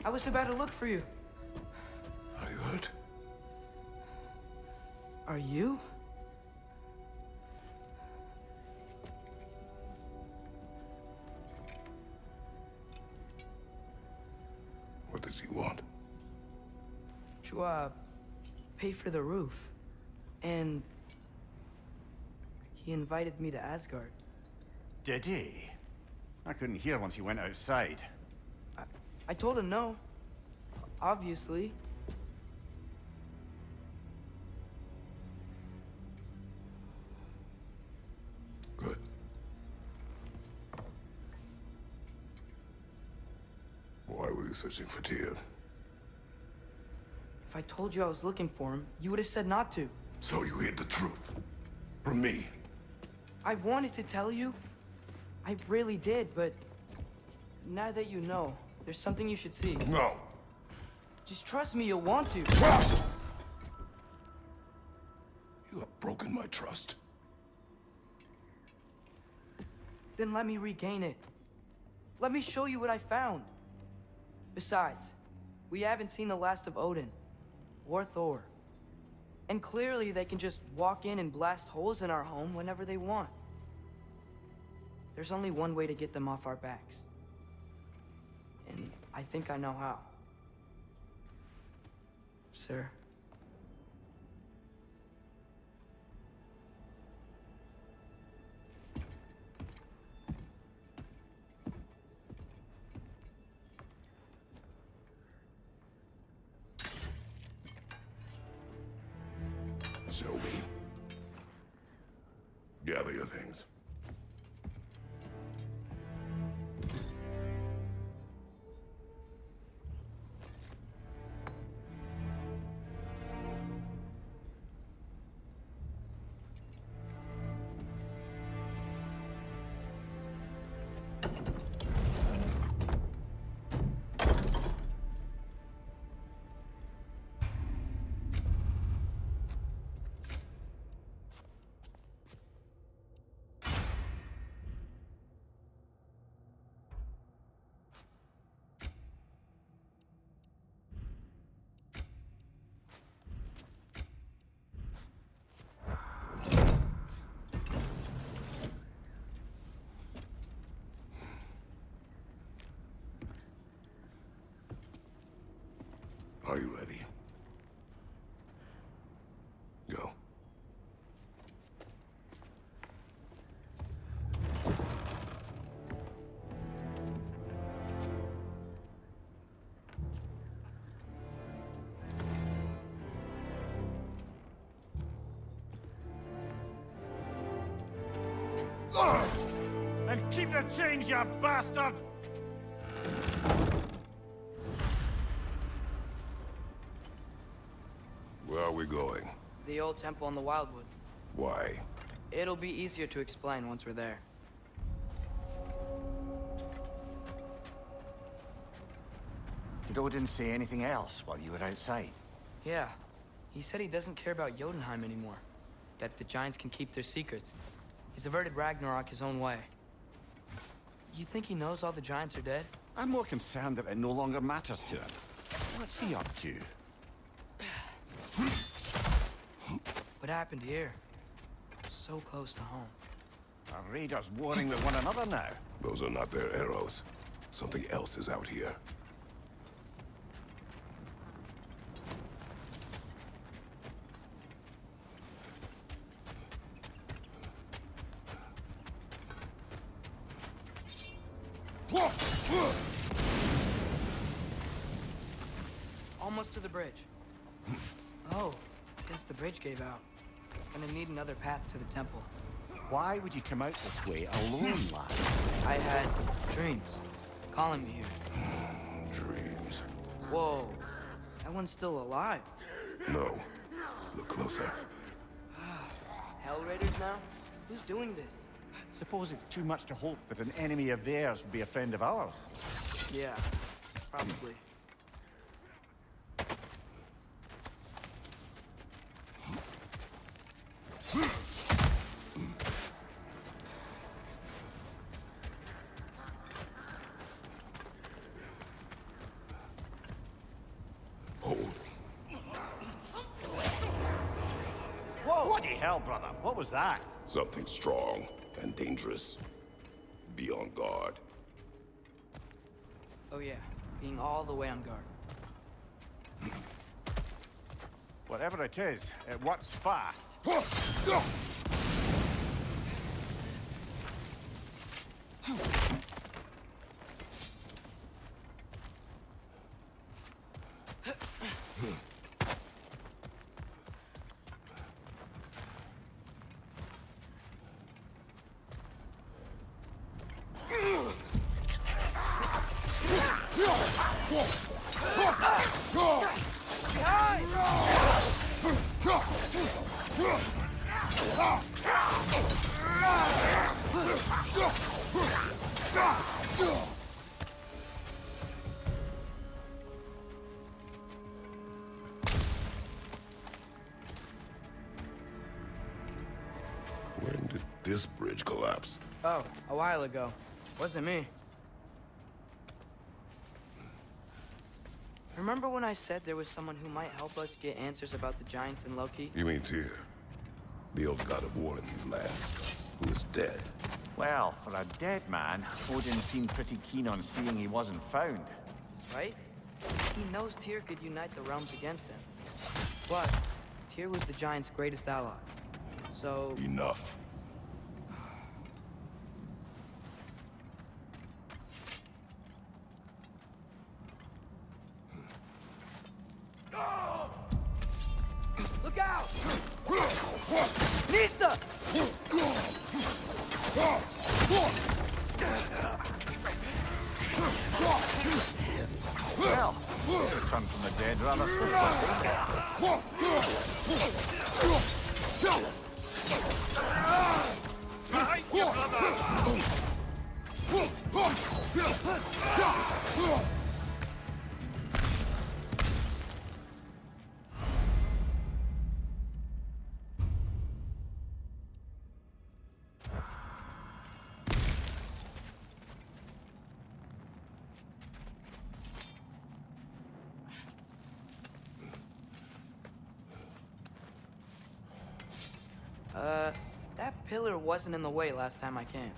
I was about to look for you. Are you hurt? Are you? What does he want? To, pay for the roof. And he invited me to Asgard. Did he? I couldn't hear once he went outside. I told him no. Obviously. Good. Why were you searching for Tyr? If I told you I was looking for him, you would have said not to. So you hid the truth. From me. I wanted to tell you. I really did, but now that you know, there's something you should see. No. Just trust me, you'll want to. Trust! You have broken my trust. Then let me regain it. Let me show you what I found. Besides, we haven't seen the last of Odin. Or Thor. And clearly they can just walk in and blast holes in our home whenever they want. There's only one way to get them off our backs. And I think I know how. Sir. Show me. Gather your things. Are you ready? Go. And keep the change, you bastard! Where are we going? The old temple in the Wildwoods. Why? It'll be easier to explain once we're there. Did Odin say anything else while you were outside? Yeah. He said he doesn't care about Jotunheim anymore. That the giants can keep their secrets. He's averted Ragnarok his own way. You think he knows all the giants are dead? I'm more concerned that it no longer matters to him. What's he up to? What happened here? So close to home. Are raiders warring with one another now? Those are not their arrows. Something else is out here. Almost to the bridge. Oh, guess the bridge gave out. Gonna need another path to the temple. Why would you come out this way alone, lad? I had dreams calling me here. Dreams. Whoa, that one's still alive. No. Look closer. Hell Raiders now? Who's doing this? Suppose it's too much to hope that an enemy of theirs would be a friend of ours. Yeah, probably. hell, brother. What was that? Something strong and dangerous. Be on guard. Oh yeah, being all the way on guard. Whatever it is, it works fast. When did this bridge collapse? Oh, a while ago. Wasn't me. Remember when I said there was someone who might help us get answers about the giants in Loki? You mean Tyr? The old god of war in these lands, who is dead. Well, for a dead man, Odin seemed pretty keen on seeing he wasn't found. Right? He knows Tyr could unite the realms against him. Plus, Tyr was the giant's greatest ally. So... Enough. Look out! Nista! Well, returned from the dead rather that pillar wasn't in the way last time I came.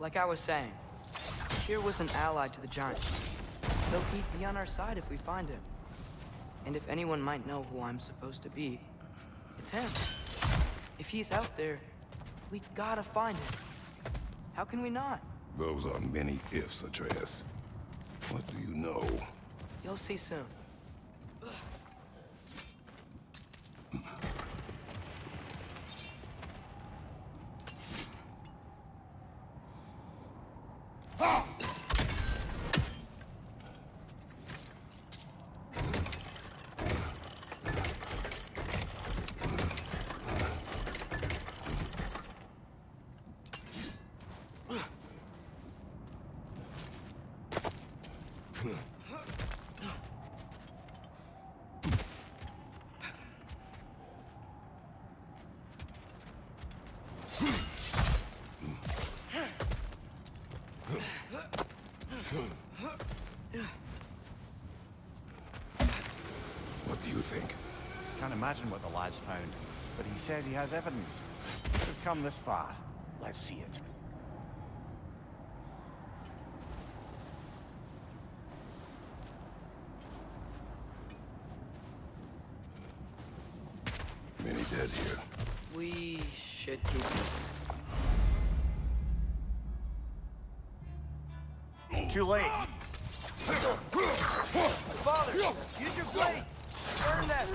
Like I was saying, Tyr was an ally to the giants, so he'd be on our side if we find him. And if anyone might know who I'm supposed to be, it's him. If he's out there, we gotta find him. How can we not? Those are many ifs, Atreus. What do you know? You'll see soon. What do you think? Can't imagine what the lad's found, but he says he has evidence. We've come this far. Let's see it. Many dead here. We should keep it. Too late. Father, use your blades! Burn them!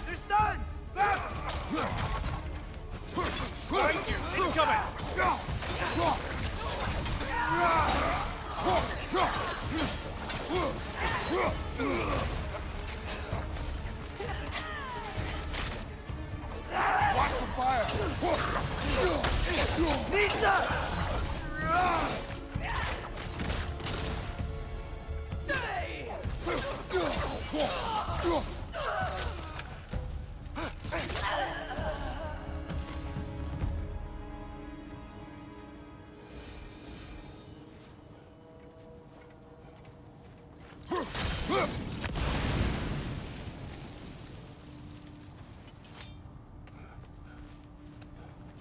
They're stunned! Incoming! Watch the fire! Nista!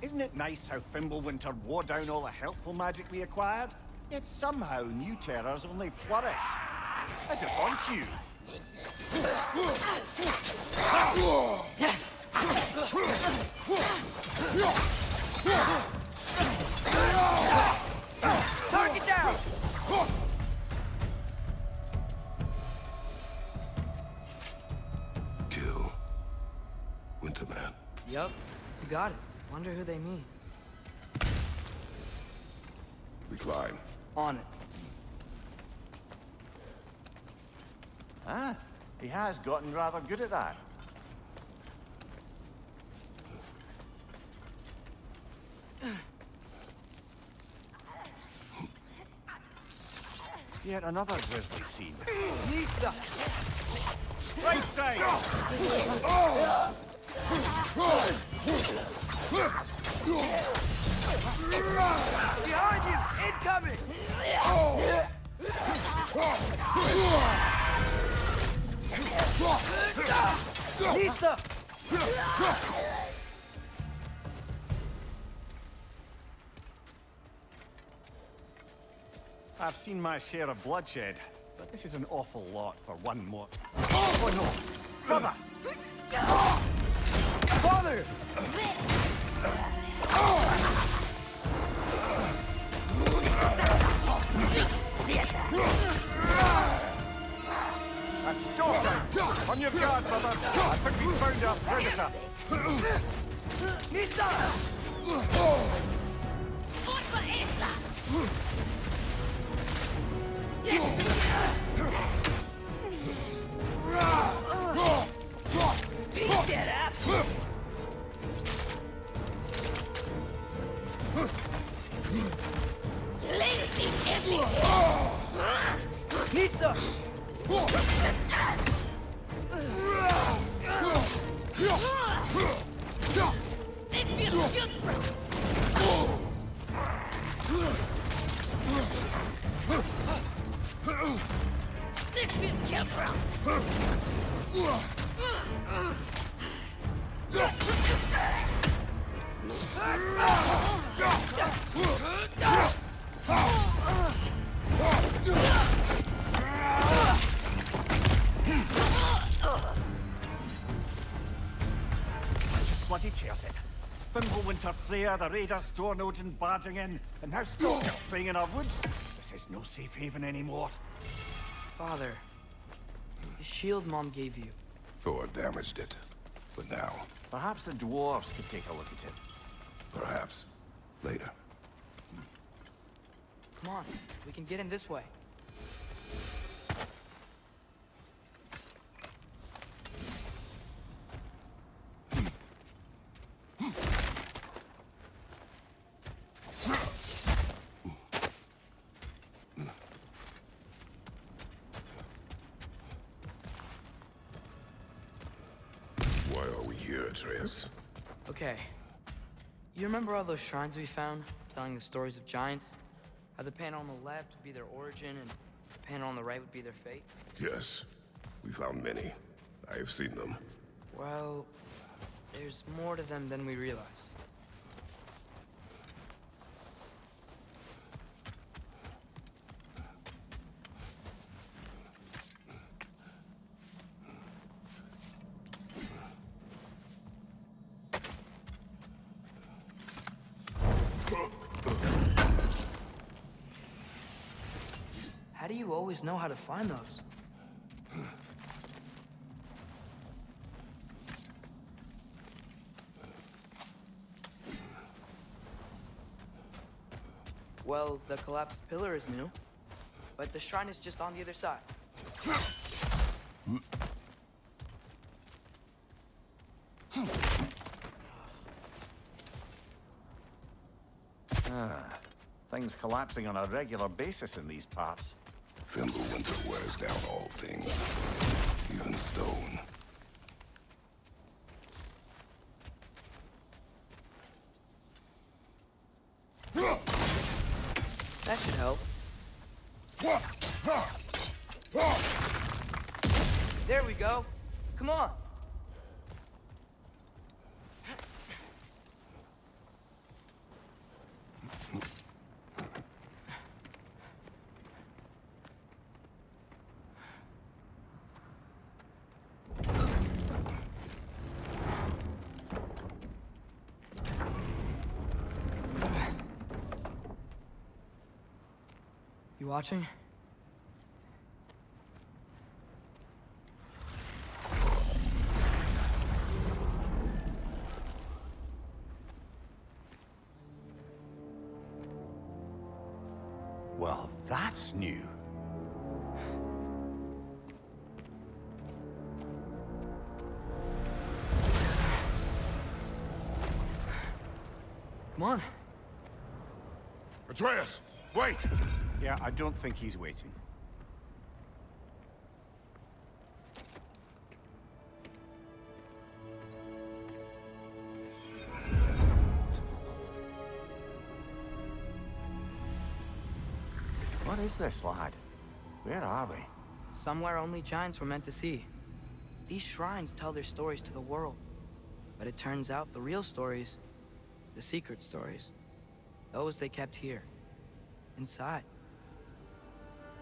Isn't it nice how Fimbulwinter wore down all the helpful magic we acquired? Yet somehow new terrors only flourish. As if on cue. Target down! Kill. Winterman. Yup, you got it. Wonder who they mean. We climb. On it. Ah, he has gotten rather good at that. Yet another grisly scene. Nista! Right side! Behind you! Incoming! Nista! I've seen my share of bloodshed, but this is an awful lot for one more. Oh no! Brother! Father! A stalker! On your guard, brother! I think we found our predator! Nista! Nista! Bloody tears it. Fimbulwinter Freya, the raiders, Stornodin barging in, and now stalkers playing in our woods. This is no safe haven anymore. Father, the shield Mom gave you. Thor damaged it. But now, Perhaps the dwarves could take a look at it. perhaps, later. Come on, we can get in this way. Why are we here, Atreus? Okay. You remember all those shrines we found, telling the stories of giants? How the panel on the left would be their origin, and the panel on the right would be their fate? Yes. We found many. I have seen them. Well, there's more to them than we realized. How do you always know how to find those? Well, the collapsed pillar is new, but the shrine is just on the other side. Things collapsing on a regular basis in these parts. Fimbulwinter wears down all things, even stone. That should help. There we go. Come on. You watching? Well, that's new. Come on. Atreus, wait! Yeah, I don't think he's waiting. What is this, lad? Where are we? Somewhere only giants were meant to see. These shrines tell their stories to the world. But it turns out the real stories, the secret stories, those they kept here, inside.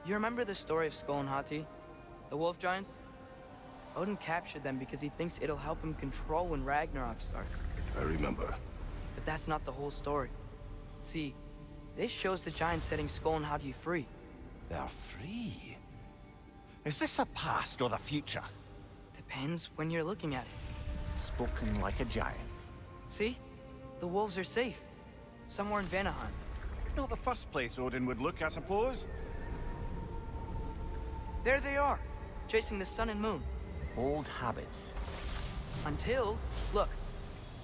You remember the story of Skull and Hati, the wolf giants? Odin captured them because he thinks it'll help him control when Ragnarok starts. I remember. But that's not the whole story. See, this shows the giants setting Skull and Hati free. They're free. Is this the past or the future? Depends when you're looking at it. Spoken like a giant. See? The wolves are safe. Somewhere in Vanaheim. Not the first place Odin would look, I suppose. There they are, chasing the sun and moon. Old habits. Until, look,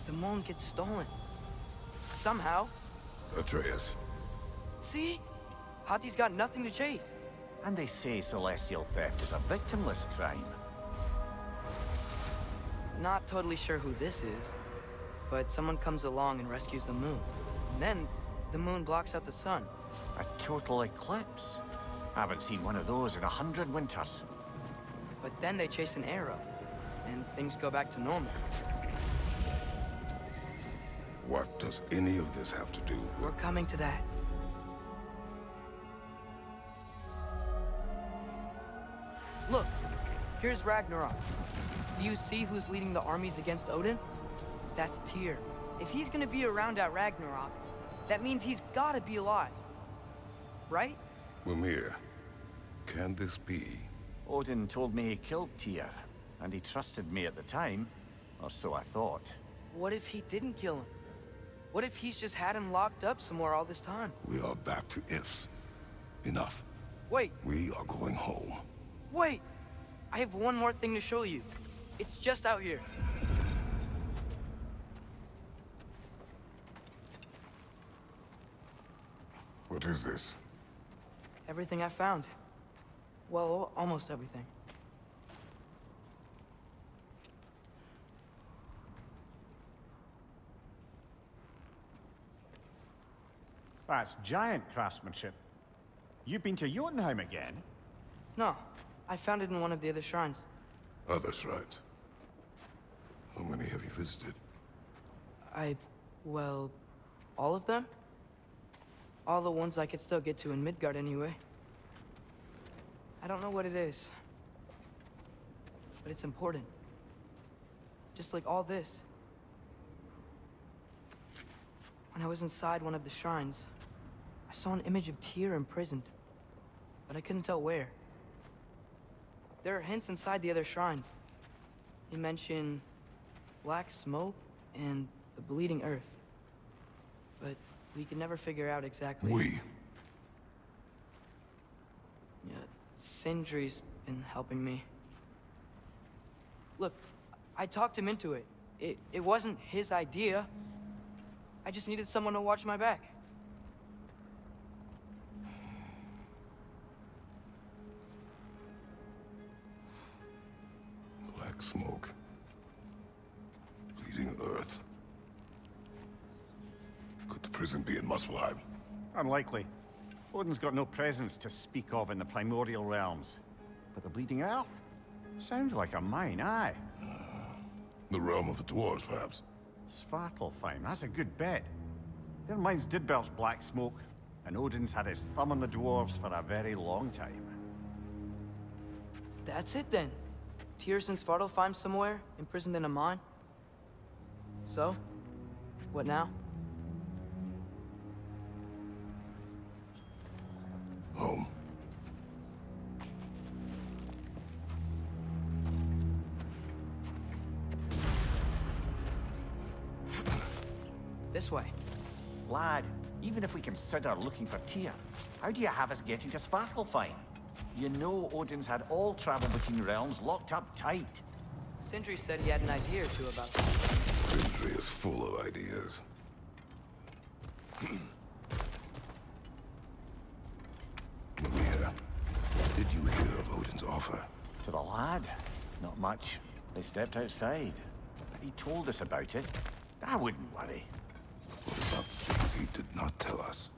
the moon gets stolen. Somehow. Atreus. See? Hati's got nothing to chase. And they say celestial theft is a victimless crime. Not totally sure who this is, but someone comes along and rescues the moon. And then, the moon blocks out the sun. A total eclipse. Haven't seen one of those in 100 winters. But then they chase an arrow, and things go back to normal. What does any of this have to do We're with... coming to that. Look, here's Ragnarok. Do you see who's leading the armies against Odin? That's Tyr. If he's gonna be around at Ragnarok, that means he's gotta be alive. Right? Mimir, can this be? Odin told me he killed Tyr, and he trusted me at the time, or so I thought. What if he didn't kill him? What if he's just had him locked up somewhere all this time? We are back to ifs. Enough. Wait, We are going home. wait! I have one more thing to show you. It's just out here. What is this? Everything I found. Well, almost everything. That's giant craftsmanship. You've been to Jotunheim again? No, I found it in one of the other shrines. Other shrines. How many have you visited? Well, all of them? All the ones I could still get to in Midgard anyway. I don't know what it is, but it's important. Just like all this. When I was inside one of the shrines, I saw an image of Tyr imprisoned, but I couldn't tell where. There are hints inside the other shrines. They mention black smoke and the bleeding earth. But we could never figure out exactly. We. Yeah, Sindri's been helping me. Look, I talked him into it. It wasn't his idea. I just needed someone to watch my back. Black smoke. Bleeding earth. Could the prison be in Muspelheim? Unlikely. Odin's got no presence to speak of in the primordial realms. But the Bleeding Earth? Sounds like a mine, aye. The realm of the dwarves, perhaps. Svartalfheim, that's a good bet. Their mines did belch black smoke, and Odin's had his thumb on the dwarves for a very long time. That's it then. Tyr's in Svartalfheim somewhere, imprisoned in a mine. So, what now? Home. This way. Lad, even if we consider looking for Tyr, how do you have us getting to Svartalfheim? You know Odin's had all travel between realms locked up tight. Sindri said he had an idea or two about that. Sindri is full of ideas. Minir, did you hear of Odin's offer? To the lad? Not much. They stepped outside. But he told us about it. I wouldn't worry. What about things he did not tell us?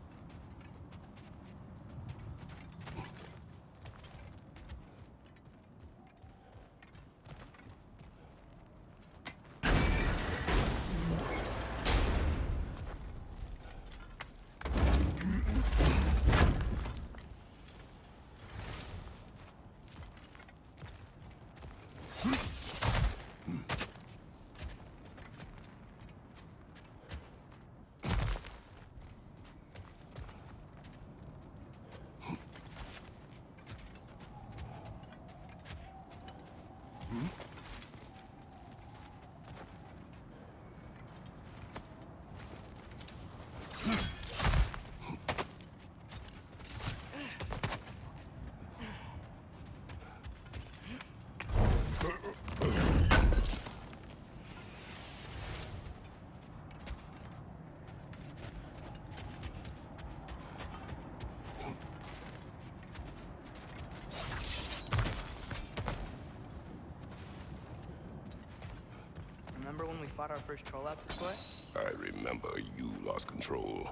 Remember when we fought our first troll out this way? I remember you lost control.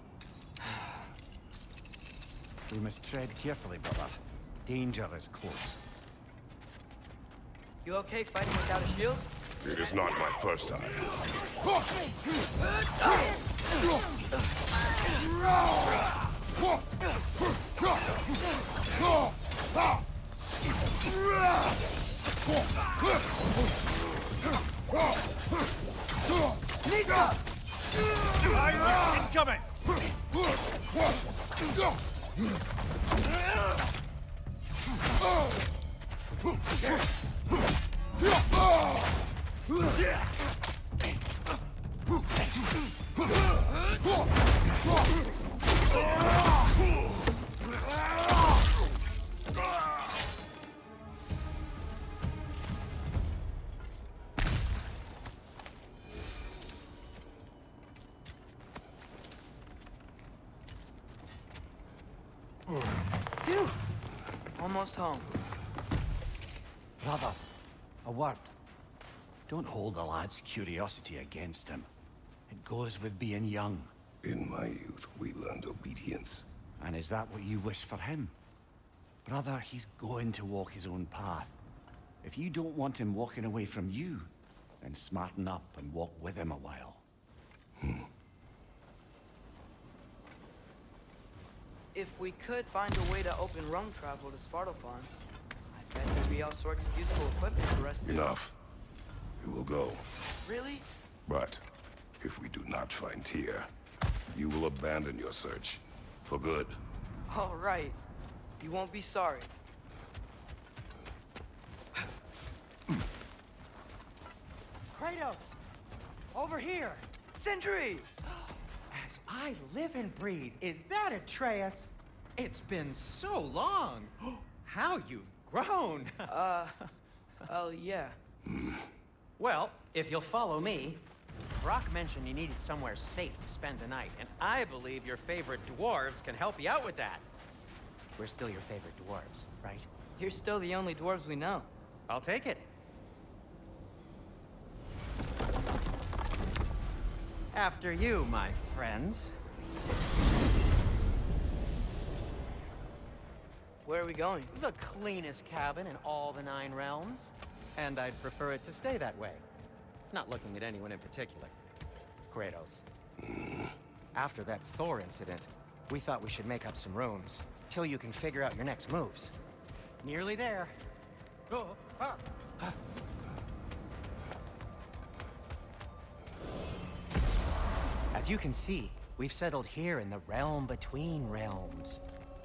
We must tread carefully, brother. Danger is close. You okay fighting without a shield? It is not my first time. Nika! Incoming! Phew! Almost home. Brother, a word. Don't hold the lad's curiosity against him. It goes with being young. In my youth, we learned obedience. And is that what you wish for him? Brother, he's going to walk his own path. If you don't want him walking away from you, then smarten up and walk with him a while. If we could find a way to open roam travel to Svartalfheim, I bet there'd be all sorts of useful equipment for us to... Enough. We will go. Really? But if we do not find Tyr, you will abandon your search. For good. All right. You won't be sorry. Kratos! Over here! Sindri! As I live and breathe, is that Atreus? It's been so long! How you've grown! Oh, yeah. Well, if you'll follow me, Brock mentioned you needed somewhere safe to spend the night, and I believe your favorite dwarves can help you out with that. We're still your favorite dwarves, right? You're still the only dwarves we know. I'll take it. After you, my friends. Where are we going? The cleanest cabin in all the 9 realms. And I'd prefer it to stay that way. Not looking at anyone in particular. Kratos. After that Thor incident, we thought we should make up some rooms, till you can figure out your next moves. Nearly there. Oh, ah. As you can see, we've settled here in the realm between realms.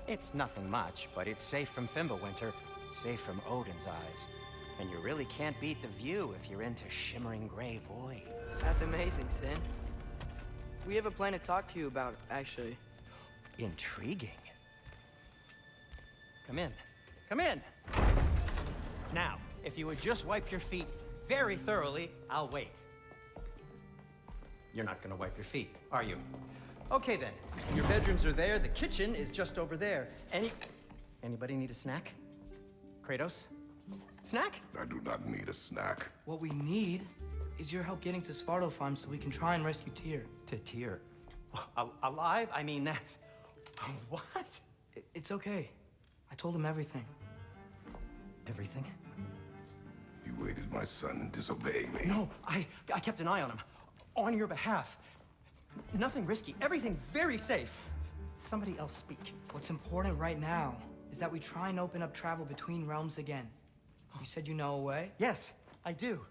It's nothing much, but it's safe from Fimbulwinter, safe from Odin's eyes. And you really can't beat the view if you're into shimmering gray voids. That's amazing, Sin. We have a plan to talk to you about, actually. Intriguing. Come in. Come in! Now, if you would just wipe your feet very thoroughly, I'll wait. You're not gonna wipe your feet, are you? Okay then. Your bedrooms are there, the kitchen is just over there. Anybody need a snack? Kratos? Snack? I do not need a snack. What we need is your help getting to Svartalfheim so we can try and rescue Tyr. To Tyr? Alive? I mean, that's... What? It's okay. I told him everything. Everything? You aided my son disobeying me. No, I kept an eye on him. On your behalf. Nothing risky. Everything very safe. Somebody else speak. What's important right now is that we try and open up travel between realms again. You said you know a way? Yes, I do.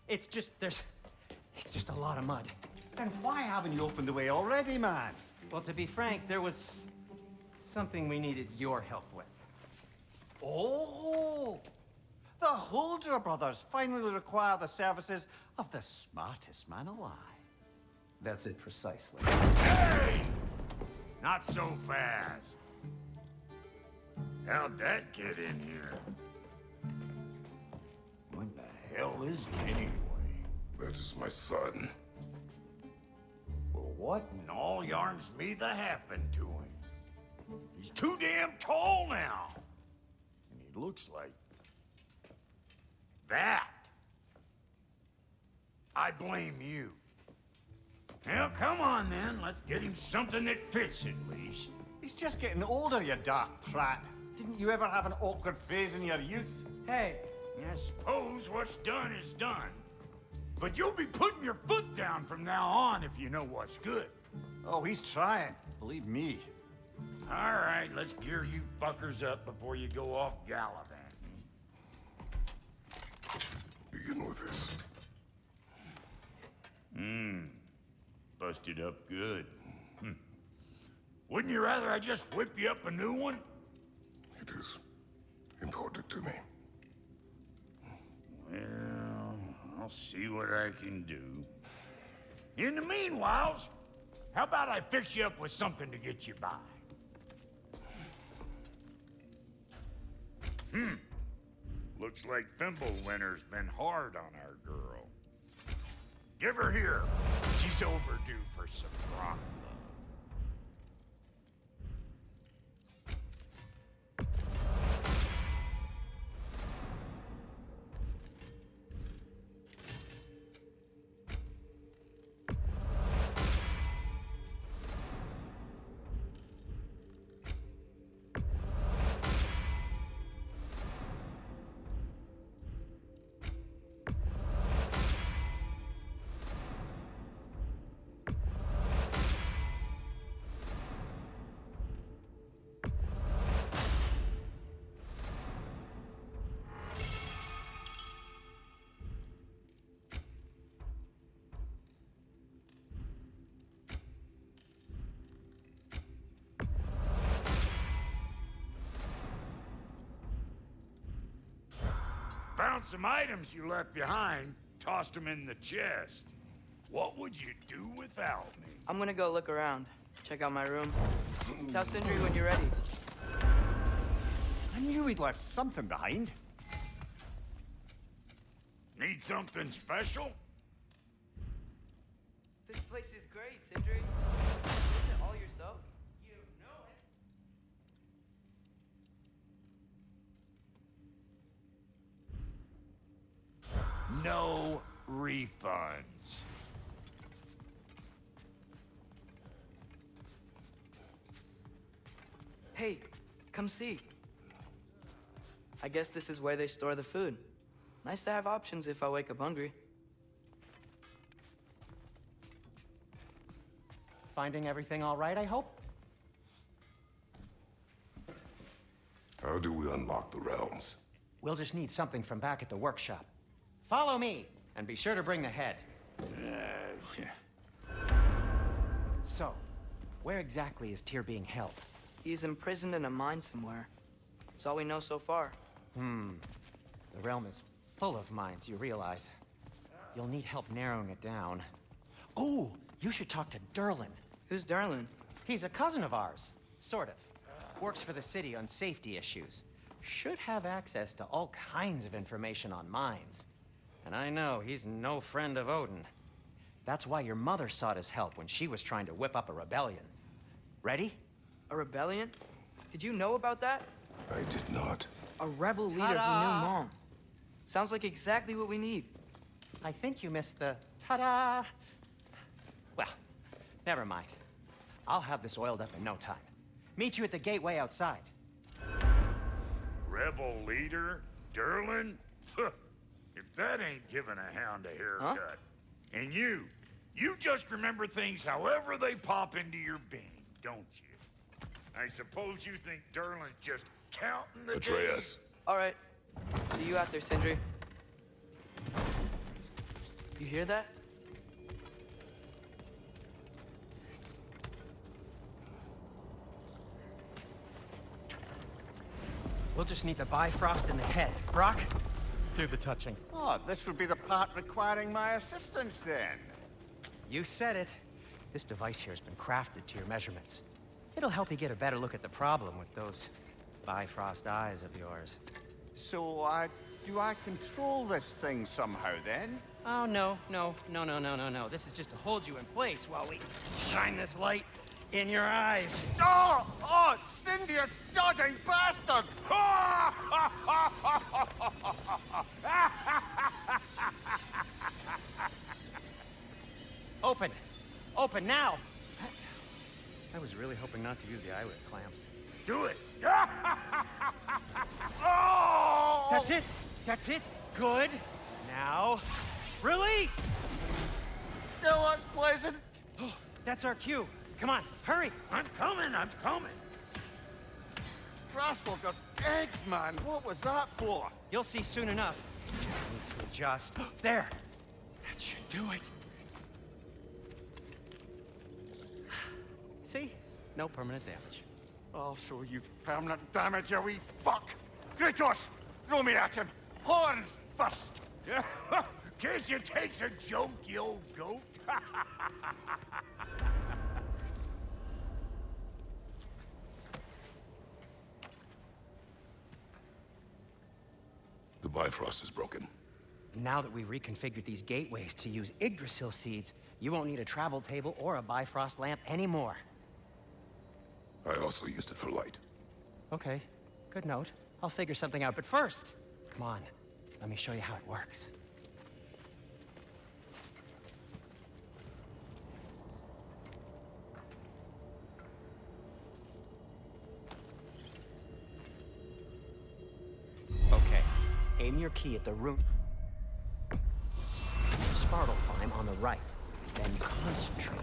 It's just a lot of mud. Then why haven't you opened the way already, man? Well, to be frank, there was something we needed your help with. Oh! The Huldra brothers finally require the services of the smartest man alive. That's it precisely. Hey! Not so fast. How'd that get in here? What the hell is he anyway? That is my son. Well, what in all yarns me that happened to him? He's too damn tall now. And he looks like... that. I blame you. Well, come on then. Let's get him something that fits at least. He's just getting older, you daft prat. Didn't you ever have an awkward phase in your youth? Hey, I suppose what's done is done. But you'll be putting your foot down from now on if you know what's good. Oh, he's trying. Believe me. All right, let's gear you fuckers up before you go off gallivanting. Begin with this. Busted up good. Wouldn't you rather I just whip you up a new one? It is important to me. Well, I'll see what I can do. In the meanwhile, how about I fix you up with something to get you by? Looks like Fimbulwinter's been hard on our girl. Give her here. She's overdue for some rock love. Found some items you left behind, tossed them in the chest. What would you do without me? I'm gonna go look around. Check out my room. Tell Sindri when you're ready. I knew he'd left something behind. Need something special? This place is great, Sindri. Is it all yourself? You know it. No refunds. Hey, Come see. I guess this is where they store the food. Nice to have options if I wake up hungry. Finding everything all right, I hope? How do we unlock the realms? We'll just need something from back at the workshop. Follow me, and be sure to bring the head. So, where exactly is Tyr being held? He's imprisoned in a mine somewhere. That's all we know so far. The realm is full of mines, you realize. You'll need help narrowing it down. Oh, you should talk to Durlin. Who's Durlin? He's a cousin of ours, sort of. Works for the city on safety issues. Should have access to all kinds of information on mines. And I know he's no friend of Odin. That's why your mother sought his help when she was trying to whip up a rebellion. Ready? A rebellion? Did you know about that? I did not. A rebel leader who knew Mom. Sounds like exactly what we need. I think you missed the ta-da. Well, never mind. I'll have this oiled up in no time. Meet you at the gateway outside. Rebel leader? Durlin? If that ain't giving a hound a haircut. And you just remember things however they pop into your being, don't you? I suppose you think Durlin's just counting the Atreus. days? All right. See you out there, Sindri. You hear that? We'll just need the Bifrost in the head. Brock, do the touching. Oh, this would be the part requiring my assistance then. You said it. This device here has been crafted to your measurements. It'll help you get a better look at the problem with those Bifrost eyes of yours. So, do I control this thing somehow then? Oh, no. This is just to hold you in place while we shine this light in your eyes. Oh, Cindy, you sodding bastard! Open! Open now! I was really hoping not to use the eyelid clamps. Do it! Oh! That's it! That's it! Good! Now, release! Still unpleasant. Oh, that's our cue. Come on, hurry! I'm coming! Krasselger's eggs, man. What was that for? You'll see soon enough. I need to adjust. There! That should do it. See? No permanent damage. I'll show you permanent damage, you wee fuck. Kratos, throw me at him. Horns first. Guess you takes a joke, you old goat. The Bifrost is broken. Now that we've reconfigured these gateways to use Yggdrasil seeds, you won't need a travel table or a Bifrost lamp anymore. I also used it for light. Okay, good note. I'll figure something out, but first, come on, let me show you how it works. Okay, aim your key at the room. Svartalfheim on the right, then concentrate.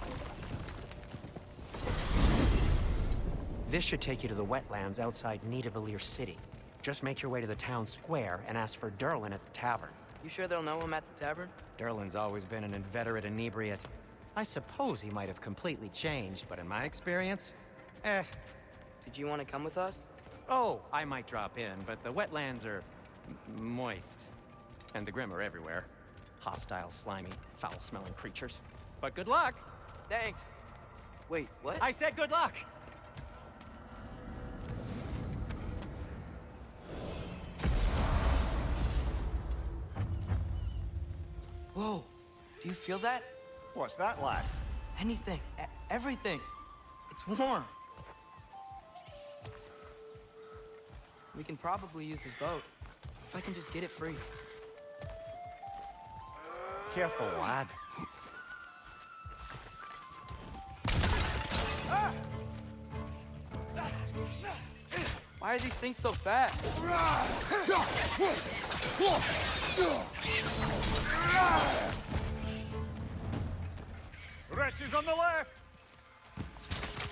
This should take you to the wetlands outside Nidavellir City. Just make your way to the town square and ask for Durlin at the tavern. You sure they'll know him at the tavern? Durlin's always been an inveterate inebriate. I suppose he might have completely changed, but in my experience, Did you want to come with us? Oh, I might drop in, but the wetlands are moist. And the Grim are everywhere. Hostile, slimy, foul-smelling creatures. But good luck! Thanks. Wait, what? I said good luck! Whoa, do you feel that? What's that like? Anything, everything. It's warm. We can probably use his boat. If I can just get it free. Careful, lad. Why are these things so fast? Wretches on the left!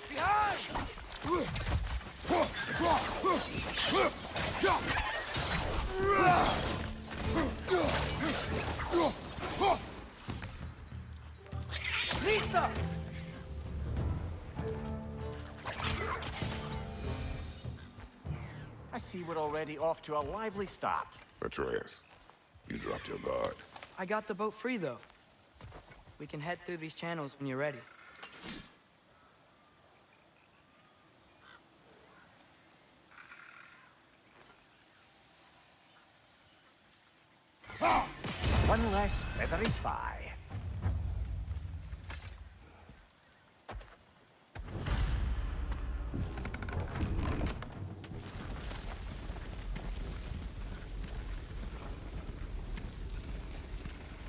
Behind! Lista! I see we're already off to a lively start. Atreus, you dropped your guard. I got the boat free, though. We can head through these channels when you're ready. One less feathery spy.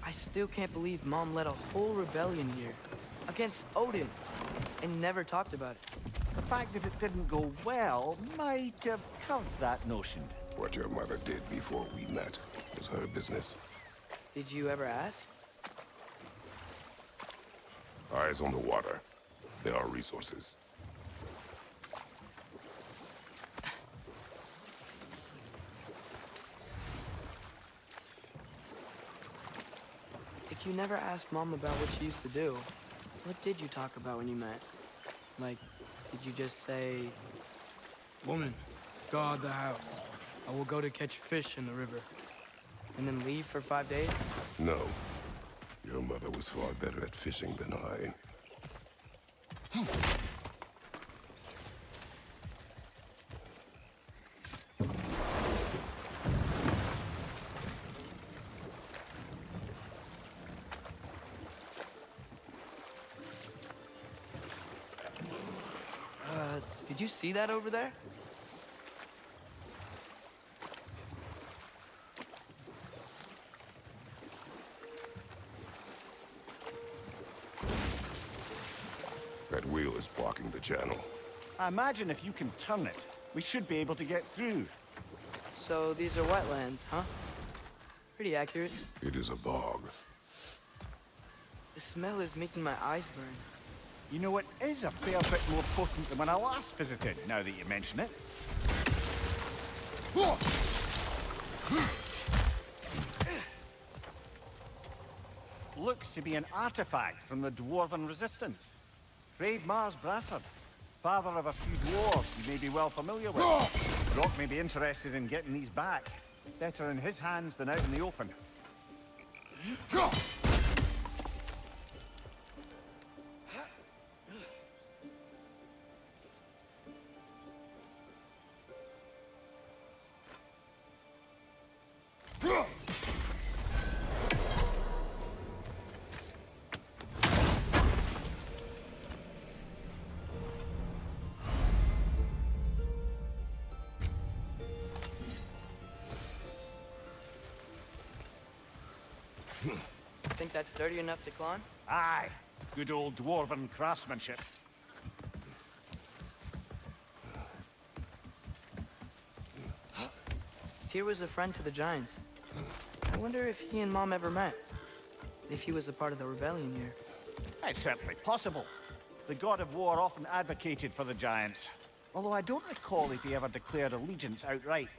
I still can't believe Mom led a whole rebellion here. Against Odin. And never talked about it. The fact that it didn't go well might have covered that notion. What your mother did before we met was her business. Did you ever ask? Eyes on the water. There are resources. If you never asked Mom about what she used to do, what did you talk about when you met? Like, did you just say... Woman, guard the house. I will go to catch fish in the river. And then leave for 5 days? No. Your mother was far better at fishing than I. Did you see that over there? That wheel is blocking the channel. I imagine if you can turn it, we should be able to get through. So these are wetlands, huh? Pretty accurate. It is a bog. The smell is making my eyes burn. You know, it is a fair bit more potent than when I last visited, now that you mention it. Looks to be an artifact from the Dwarven Resistance. Trade Mars Brafford, father of a few dwarves you may be well familiar with. Rock may be interested in getting these back. Better in his hands than out in the open. Think that's sturdy enough to climb? Aye, good old Dwarven craftsmanship. Tyr was a friend to the Giants. I wonder if he and Mom ever met. If he was a part of the rebellion here. It's certainly possible. The god of war often advocated for the Giants. Although I don't recall if he ever declared allegiance outright.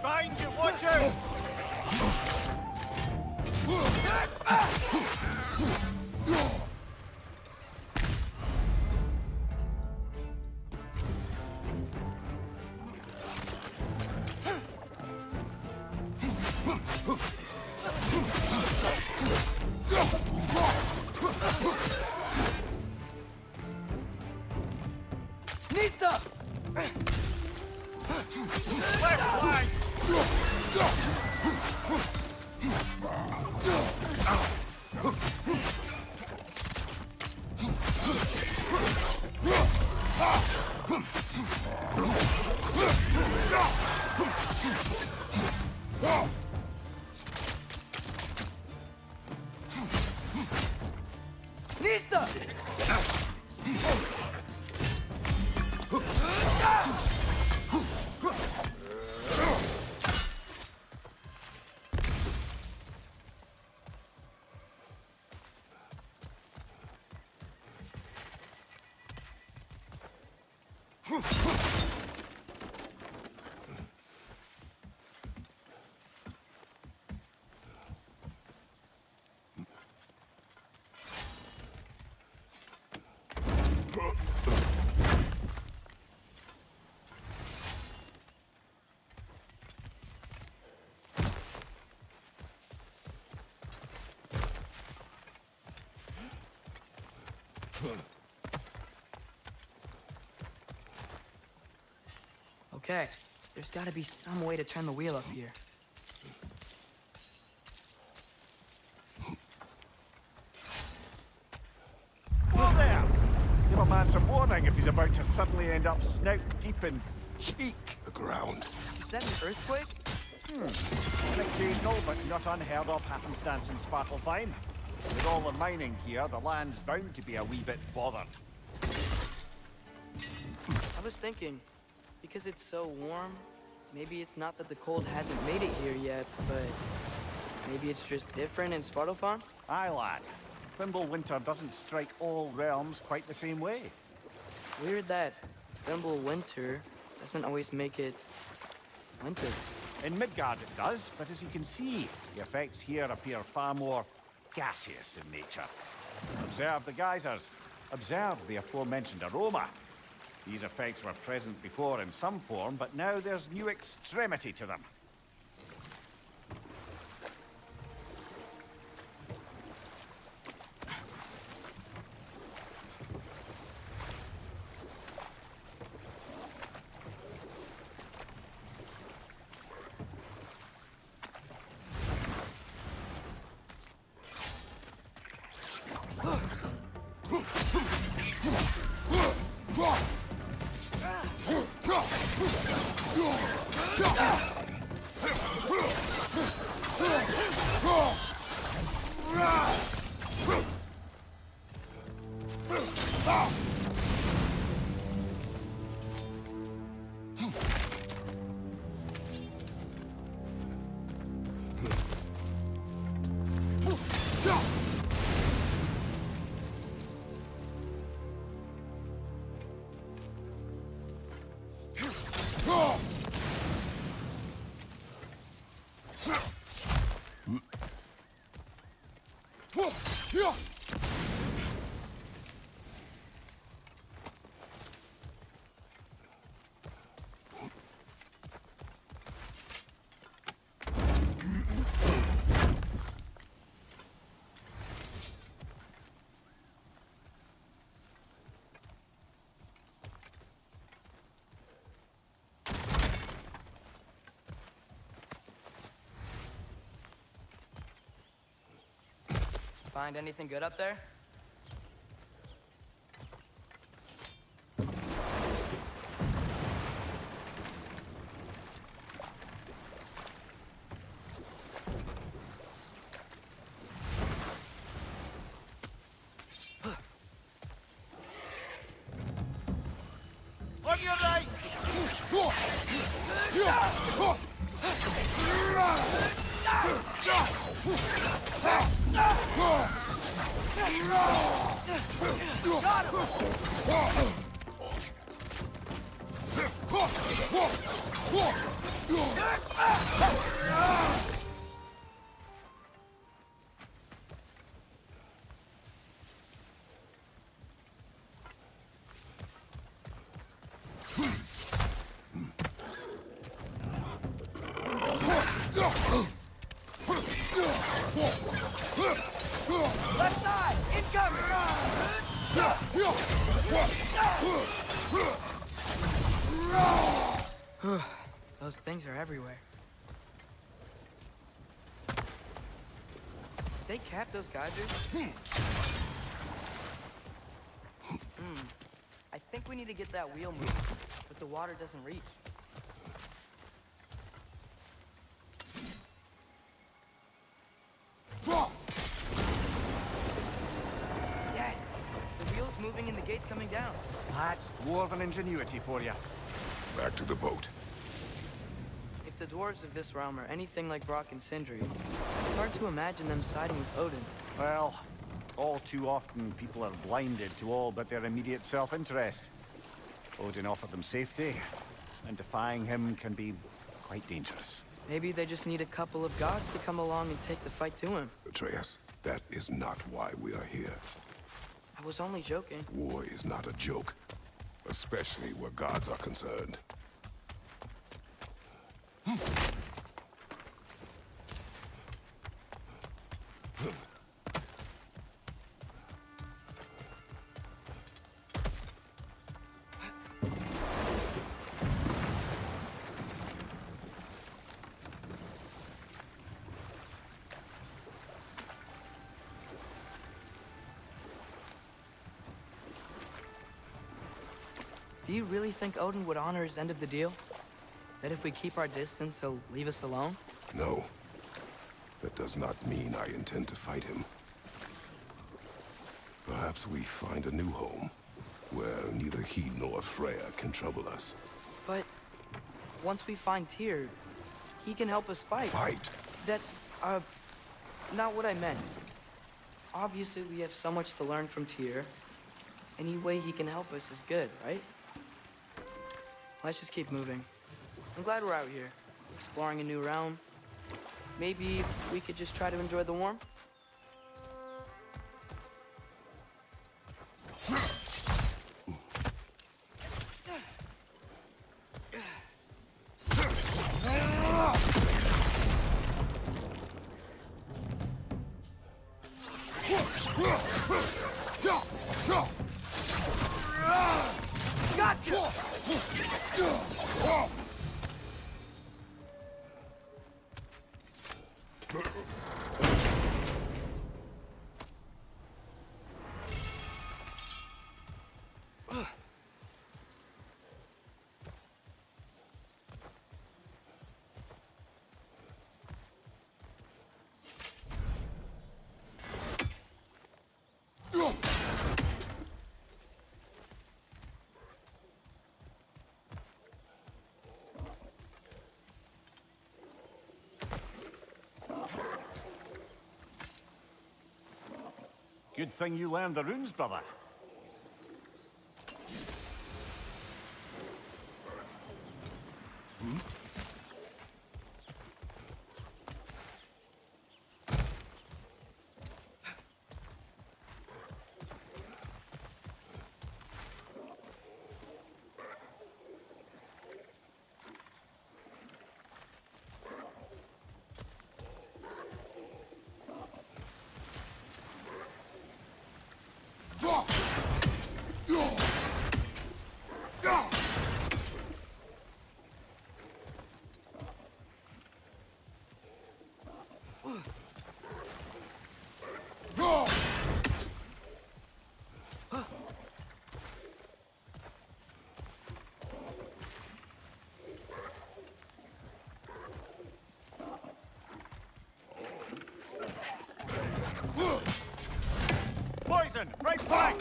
Behind you, watch out! Nista! Left flank! Nista! Okay, there's gotta be some way to turn the wheel up here. Whoa there! Give a man some warning if he's about to suddenly end up snout deep in cheek. The ground. Is that an earthquake? An occasional but not unheard of happenstance in Svartalfheim. With all the mining here, the land's bound to be a wee bit bothered. I was thinking, because it's so warm, maybe it's not that the cold hasn't made it here yet, but maybe it's just different in Svartalfheim? Aye, lad. Fimbulwinter doesn't strike all realms quite the same way. Weird that Fimbulwinter doesn't always make it winter. In Midgard it does, but as you can see, the effects here appear far more gaseous in nature. Observe the geysers. Observe the aforementioned aroma. These effects were present before in some form, but now there's new extremity to them. Find anything good up there? On your right! Left side! Incoming! Those things are everywhere. Did they cap those geysers? I think we need to get that wheel moving, but the water doesn't reach. Yes! gates coming down. That's dwarven ingenuity for you. Back to the boat. If the dwarves of this realm are anything like Brock and Sindri, it's hard to imagine them siding with Odin. Well, all too often people are blinded to all but their immediate self-interest. Odin offered them safety, and defying him can be quite dangerous. Maybe they just need a couple of gods to come along and take the fight to him. Atreus, that is not why we are here. I was only joking. War is not a joke, especially where gods are concerned. Do you really think Odin would honor his end of the deal? That if we keep our distance, he'll leave us alone? No. That does not mean I intend to fight him. Perhaps we find a new home, where neither he nor Freya can trouble us. But once we find Tyr, he can help us fight. Fight? That's, not what I meant. Obviously, we have so much to learn from Tyr. Any way he can help us is good, right? Let's just keep moving. I'm glad we're out here, exploring a new realm. Maybe we could just try to enjoy the warmth? Good thing you learned the runes, brother. Poison! Right flank!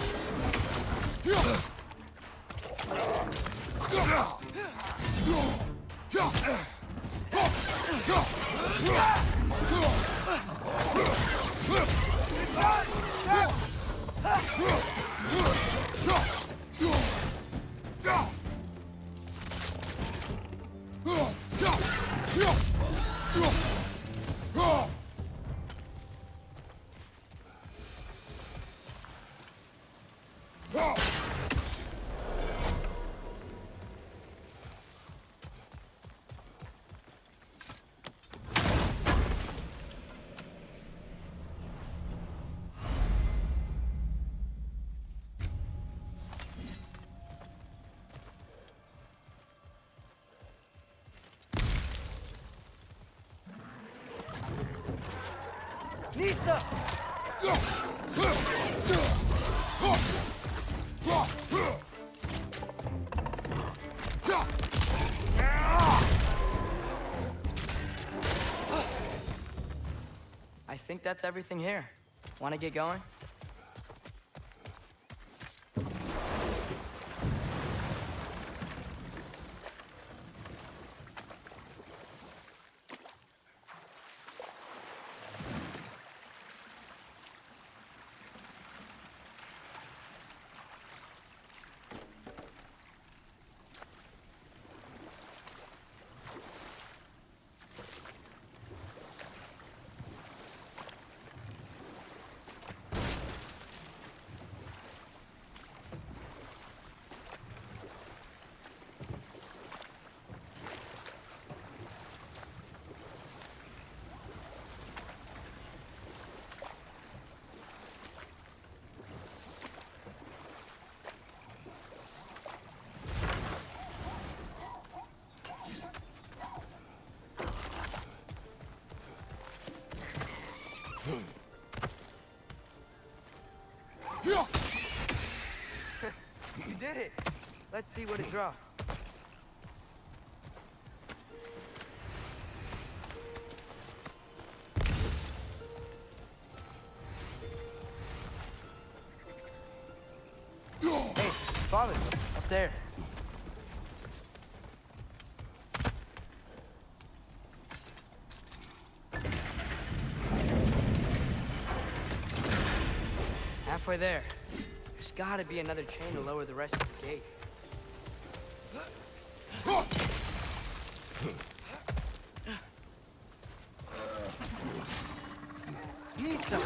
Nista! I think that's everything here. Want to get going? You did it! Let's see what it dropped. Hey, father, up there. Halfway there. There's gotta be another chain to lower the rest of the gate. Need some.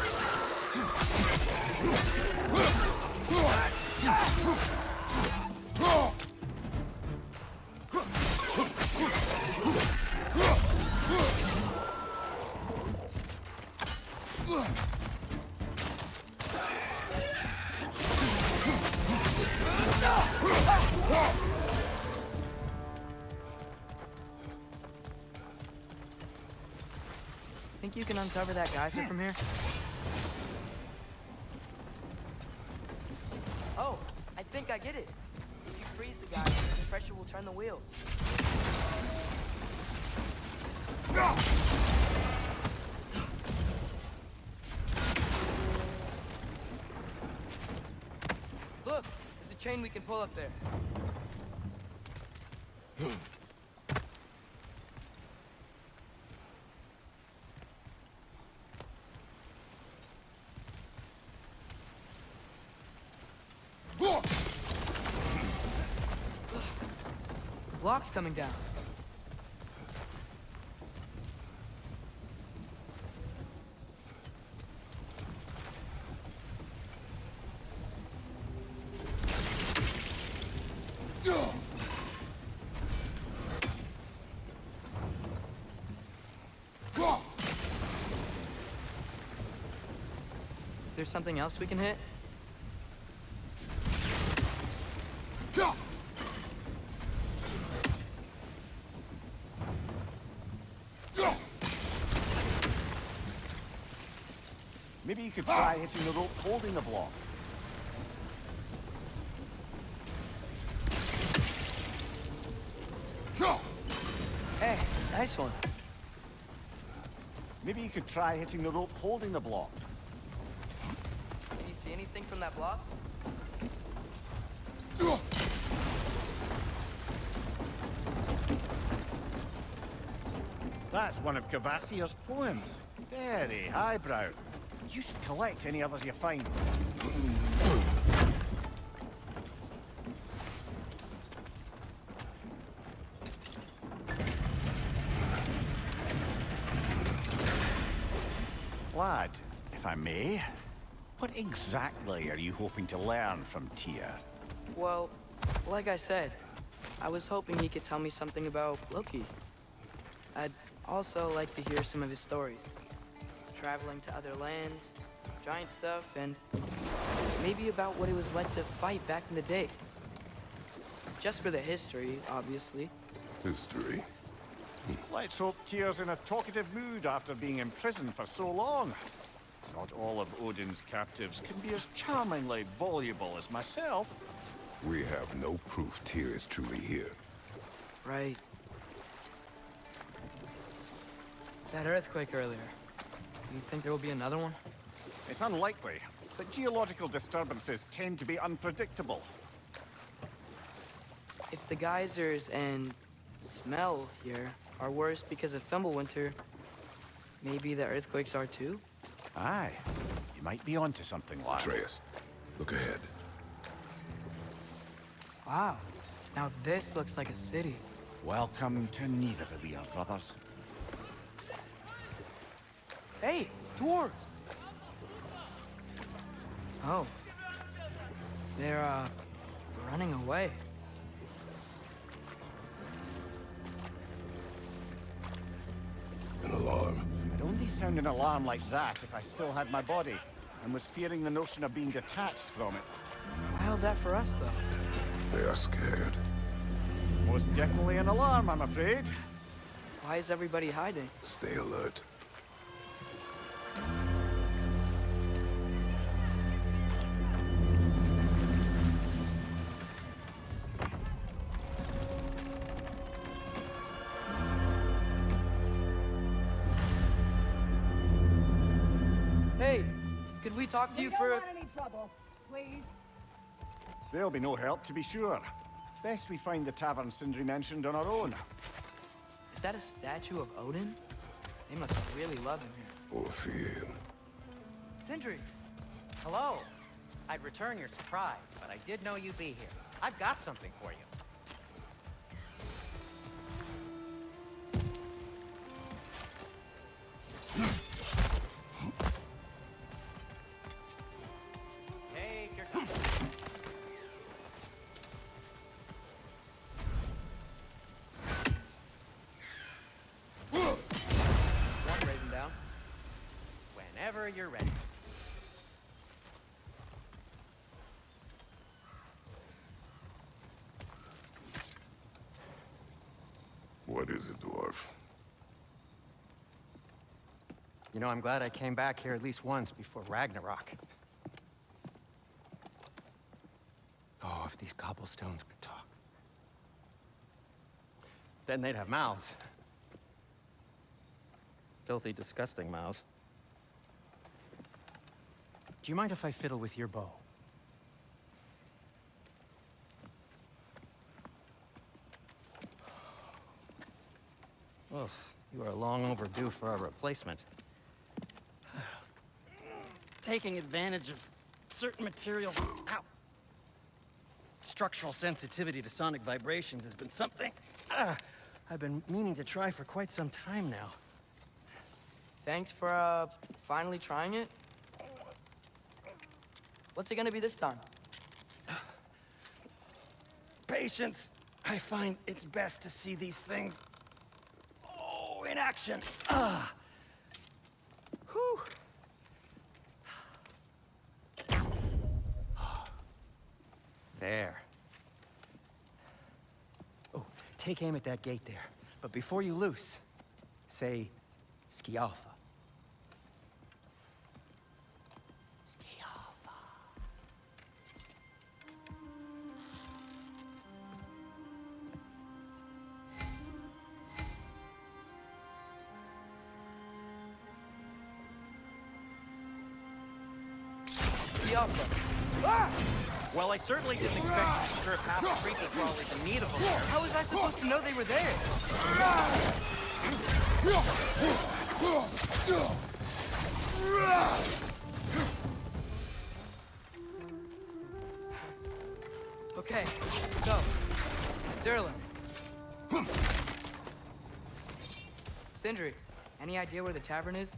Think you can uncover that geyser from here? Oh, I think I get it. If you freeze the geyser, the pressure will turn the wheel. Look, there's a chain we can pull up there. Block's coming down. Is there something else we can hit? Maybe you could try hitting the rope holding the block. Hey, nice one. Maybe you could try hitting the rope holding the block. Can you see anything from that block? That's one of Cavassier's poems. Very highbrow. You should collect any others you find. Lad, if I may, what exactly are you hoping to learn from Tyr? Well, like I said, I was hoping he could tell me something about Loki. I'd also like to hear some of his stories. Traveling to other lands, giant stuff, and maybe about what it was like to fight back in the day. Just for the history, obviously. History. Let's hope Tyr's in a talkative mood after being imprisoned for so long. Not all of Odin's captives can be as charmingly voluble as myself. We have no proof Tyr is truly here. Right. That earthquake earlier. Do you think there will be another one? It's unlikely, but geological disturbances tend to be unpredictable. If the geysers and smell here are worse because of Fimbulwinter, maybe the earthquakes are too? Aye. You might be onto something, lad. Atreus, look ahead. Wow. Now this looks like a city. Welcome to Nidavellir, brothers. Hey, dwarves! Oh. They're, running away. An alarm. I'd only sound an alarm like that if I still had my body, and was fearing the notion of being detached from it. How'd that for us, though? They are scared. Most definitely an alarm, I'm afraid. Why is everybody hiding? Stay alert. Could we talk to you We for don't a... want any trouble, please. There'll be no help, to be sure. Best we find the tavern Sindri mentioned on our own. Is that a statue of Odin? They must really love him here. Or fear. Sindri! Hello. I'd return your surprise, but I did know you'd be here. I've got something for you. Take your time. One raven down. Whenever you're ready. What is it, dwarf? You know, I'm glad I came back here at least once before Ragnarok. Oh, if these cobblestones could talk. Then they'd have mouths. Filthy, disgusting mouths. Do you mind if I fiddle with your bow? Oh, you are long overdue for a replacement. Taking advantage of certain materials. Ow. Structural sensitivity to sonic vibrations has been something I've been meaning to try for quite some time now. Thanks for, finally trying it. What's it gonna be this time? Patience. I find it's best to see these things in action. Whew. There. Oh, take aim at that gate there. But before you loose, say, Skialfa. Skialfa. Skialfa. Ah! Well, I certainly didn't expect you to serve half the creature crawlers in need of them here. How was I supposed to know they were there? Okay, go. Durlin. Sindri, any idea where the tavern is?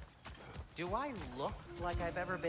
Do I look like I've ever been?